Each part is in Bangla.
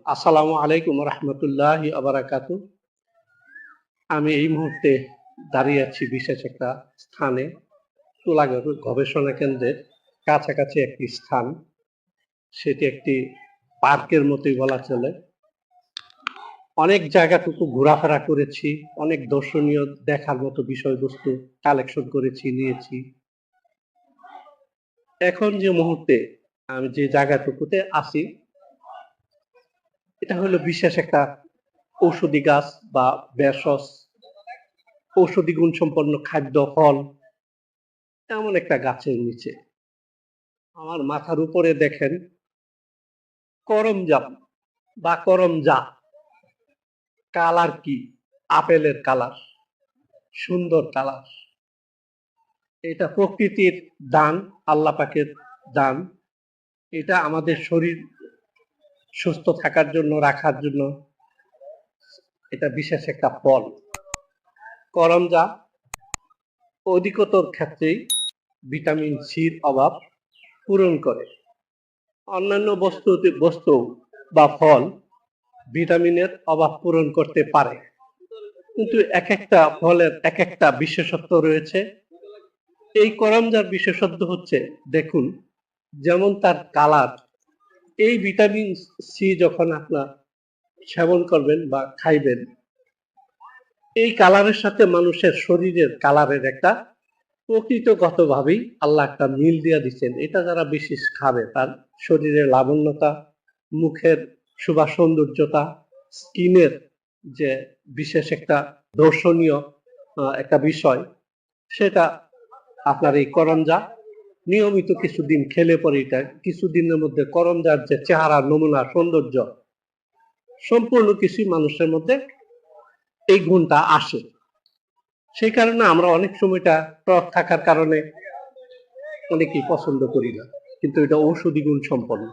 আসসালামু আলাইকুম রহমতুল্লাহি আবরাকাতু। আমি এই মুহূর্তে দাঁড়িয়ে আছি বিশেষ একটা স্থানে, তুলাগড় গবেষণা কেন্দ্রের কাছাকাছি একটি স্থান। সেটি একটি পার্কের মতোই বলা চলে। অনেক জায়গাটুকু ঘোরাফেরা করেছি, অনেক দর্শনীয় দেখার মতো বিষয়বস্তু কালেকশন করেছি, নিয়েছি। এখন যে মুহূর্তে আমি যে জায়গাটুকুতে আছি, এটা হলো বিশেষ একটা ঔষধি গাছ বা ভেষজ ঔষধি গুণসম্পন্ন খাদ্য ফল এমন একটা গাছের নিচে। আমার মাথার উপরে দেখেন করমজাম বা করমজা। কালার কি আপেলের কালার, সুন্দর কালার। এটা প্রকৃতির দান, আল্লাহ পাকের দান। এটা আমাদের শরীর সুস্থ থাকার জন্য, রাখার জন্য এটা বিশেষ একটা ফল। করমজা অধিকতর ক্ষেত্রেই ভিটামিন সির অভাব পূরণ করে। অন্যান্য বস্তু বা ফল ভিটামিনের অভাব পূরণ করতে পারে, কিন্তু এক একটা ফলের এক একটা বিশেষত্ব রয়েছে। এই করমজার বিশেষত্ব হচ্ছে, দেখুন, যেমন তার কালার। এই ভিটামিন সি যখন আপনার সেবন করবেন বা খাইবেন, এই কালারের সাথে মানুষের শরীরের কালারের একটা প্রকৃতগতভাবেই আল্লাহ একটা মিল দিয়ে দিচ্ছেন। এটা যারা বিশেষ খাবে তার শরীরের লাবণ্যতা, মুখের সুবা সৌন্দর্যতা, স্কিনের যে বিশেষ একটা দর্শনীয় একটা বিষয়, সেটা আপনার এই করমজা নিয়মিত কিছুদিন খেলে পরে এটা কিছুদিনের মধ্যে করমজার যে চেহারা, নমুনা, সৌন্দর্য সম্পূর্ণ কিছু মানুষের মধ্যে এই গুণটা আসে। সেই কারণে আমরা অনেক সময়টা টক থাকার কারণে অনেকেই পছন্দ করি না, কিন্তু এটা ঔষধি গুণ সম্পন্ন।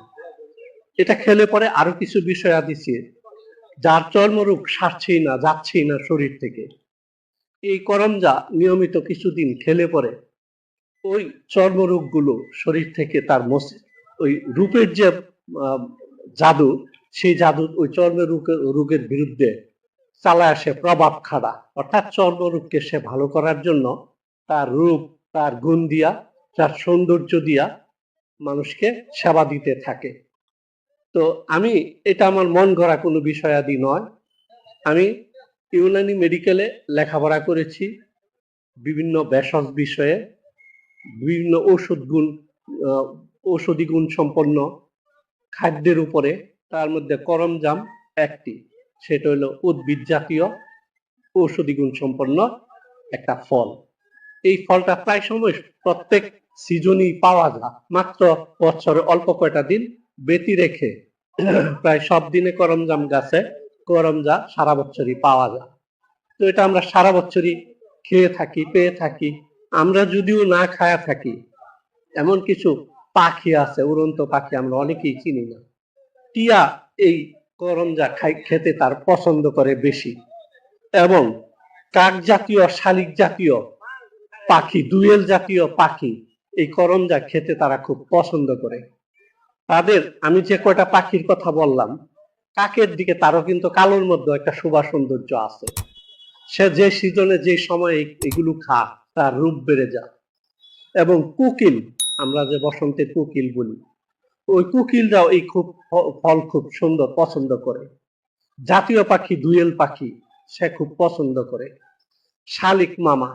এটা খেলে পরে আরো কিছু বিষয় দিচ্ছে, যার চর্মরোগ সারছেই না, যাচ্ছেই না শরীর থেকে। এই করমজা নিয়মিত কিছুদিন খেলে পরে ওই চর্মরোগ গুলো শরীর থেকে তার ওই রূপের যে জাদু, সেই জাদু ওই রোগের বিরুদ্ধে চালায় আসে প্রভাব খাড়া। অর্থাৎ চর্মরোগকে সে ভালো করার জন্য তার রূপ, তার গুণ দিয়া, তার সৌন্দর্য দিয়া মানুষকে সেবা দিতে থাকে। তো আমি এটা আমার মন গড়া কোনো বিষয়াদি নয়। আমি ইউনানি মেডিকেলে লেখাপড়া করেছি, বিভিন্ন ভেষজ বিষয়ে, বিভিন্ন ঔষধি গুণ সম্পন্ন খাদ্যের উপরে। তার মধ্যে করমজাম একটি, সেটা হলো উদ্ভিদ জাতীয় ঔষধি গুণ সম্পন্ন একটা ফল। এই ফলটা প্রায় সময় প্রত্যেক সিজনই পাওয়া যায়, মাত্র বছরে অল্প কয়টা দিন ব্যতি রেখে প্রায় সব দিনে করমজাম গাছে করমজা সারা বছরই পাওয়া যায়। তো এটা আমরা সারা বছরই খেয়ে থাকি, পেয়ে থাকি। আমরা যদিও না খায়া থাকি, এমন কিছু পাখি আছে, উড়ন্ত পাখি, আমরা অনেকেই চিনি না। টিয়া এই করমজা খেতে তার পছন্দ করে বেশি, এবং কাক জাতীয়, শালিক জাতীয় পাখি, দুয়েল জাতীয় পাখি এই করমজা খেতে তারা খুব পছন্দ করে। তাদের আমি যে কয়টা পাখির কথা বললাম, কাকের দিকে তারও কিন্তু কালোর মধ্যে একটা শোভা সৌন্দর্য আছে। সে যে সিজনে যে সময় এগুলো খায় তার রূপ বেড়ে যায়। এবং কোকিল, আমরা যে বসন্তের কোকিল বলি, ওই কোকিলরাও এই ফল খুব সুন্দর পছন্দ করে। জাতীয় পাখি দুয়েল পাখি সে খুব পছন্দ করে। শালিক মামা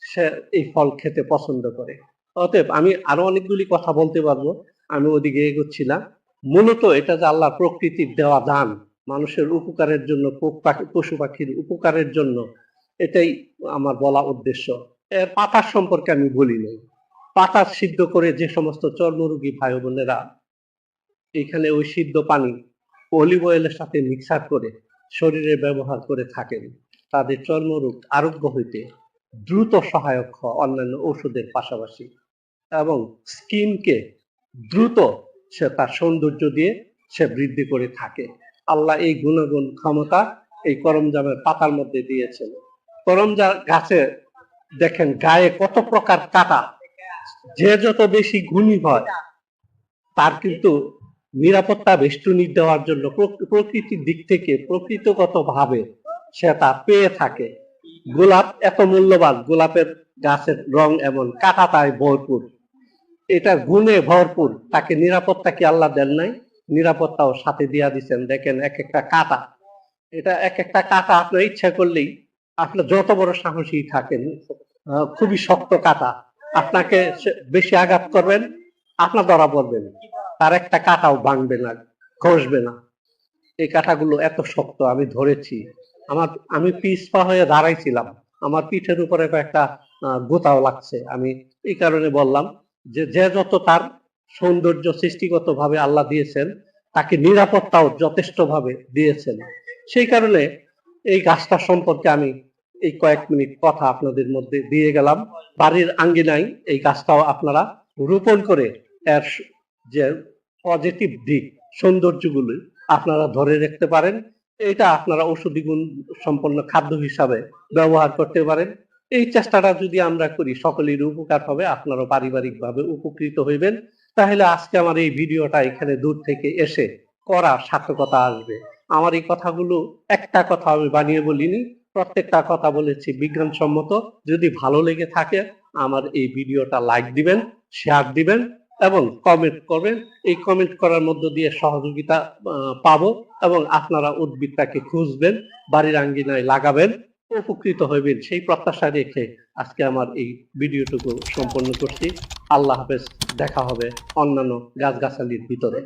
সে এই ফল খেতে পছন্দ করে। অতএব আমি আরো অনেকগুলি কথা বলতে পারবো, আমি ওদিকে এগোচ্ছি না। মূলত এটা যে আল্লাহ প্রকৃতির দেওয়া দান, মানুষের উপকারের জন্য, পশু পাখির উপকারের জন্য, এটাই আমার বলা উদ্দেশ্য। এর পাতার সম্পর্কে আমি বলি নাই। পাতা সিদ্ধ করে যে সমস্ত চর্মরোগী ভাই বোনেরা এখানে ওই সিদ্ধ পানি অলিভ অয়েলের সাথে মিক্সার করে শরীরে ব্যবহার করে থাকেন, তাদের চর্মরোগ আরোগ্য হইতে দ্রুত সহায়ক হয় অন্যান্য ওষুধের পাশাপাশি, এবং স্কিনকে দ্রুত সে তার সৌন্দর্য দিয়ে সে বৃদ্ধি করে থাকে। আল্লাহ এই গুণগুণ ক্ষমতা এই করমজামের পাতার মধ্যে দিয়েছেন। করমজা গাছে দেখেন গায়ে কত প্রকার কাটা। যে যত বেশি গুণী হয় তার কিন্তু নিরাপত্তা বেষ্টনী দেওয়ার জন্য প্রকৃতির দিক থেকে প্রকৃতিগতভাবে সে তা পেয়ে থাকে। গোলাপ এত মূল্যবান, গোলাপের গাছের রং এমন, কাঁটাতায় ভরপুর, এটা গুণে ভরপুর, তাকে নিরাপত্তা কি আল্লাহ দেন নাই? নিরাপত্তাও সাথে দিয়া দিচ্ছেন। দেখেন এক একটা কাঁটা, এটা এক একটা কাঁটা আপনার ইচ্ছা করলেই, আপনার যত বড় সাহসী থাকেন, খুবই শক্ত কাঁটা, আপনাকে বেশি আঘাত করবেন, আপনার ধরা পড়বেন, তার একটা কাঁটাও ভাঙবে না, ঘষবে না। এই কাঁটাগুলো এত শক্ত, আমি ধরেছি, আমি পিছপা হয়ে দাঁড়াইছিলাম, আমার পিঠের উপরে একটা গোতাও লাগছে। আমি এই কারণে বললাম যে যে যত তার সৌন্দর্য সৃষ্টিগত ভাবে আল্লাহ দিয়েছেন, তাকে নিরাপত্তাও যথেষ্ট ভাবে দিয়েছেন। সেই কারণে এই গাছটা সম্পর্কে আমি এই কয়েক মিনিট কথা আপনাদের মধ্যে দিয়ে গেলাম। বাড়ির আঙ্গিনায় এই গাছটাও আপনারা রোপণ করে এর যে পজিটিভ দিক, সৌন্দর্যগুলো আপনারা ধরে রাখতে পারেন। এটা আপনারা ঔষধি গুণ সম্পন্ন খাদ্য হিসাবে ব্যবহার করতে পারেন। এই চেষ্টাটা যদি আমরা করি, সকলের উপকার হবে, আপনারাও পারিবারিক ভাবে উপকৃত হইবেন। তাহলে আজকে আমার এই ভিডিওটা এখানে দূর থেকে এসে করা সার্থকতা আসবে। আমার এই কথাগুলো একটা কথা আমি বানিয়ে বলিনি, প্রত্যেকটা কথা বলেছি বিজ্ঞানসম্মত। যদি ভালো লেগে থাকে আমার এই ভিডিওটা লাইক দিবেন, শেয়ার দিবেন এবং কমেন্ট করবেন। এই কমেন্ট করার মধ্য দিয়ে সহযোগিতা পাবো এবং আপনারা উদ্ভিদটাকে খুঁজবেন, বাড়ির আঙ্গিনায় লাগাবেন, উপকৃত হইবেন, সেই প্রত্যাশা রেখে আজকে আমার এই ভিডিওটুকু সম্পন্ন করছি। আল্লাহ হাফেজ, দেখা হবে অন্যান্য গাছগাছালির ভিতরে।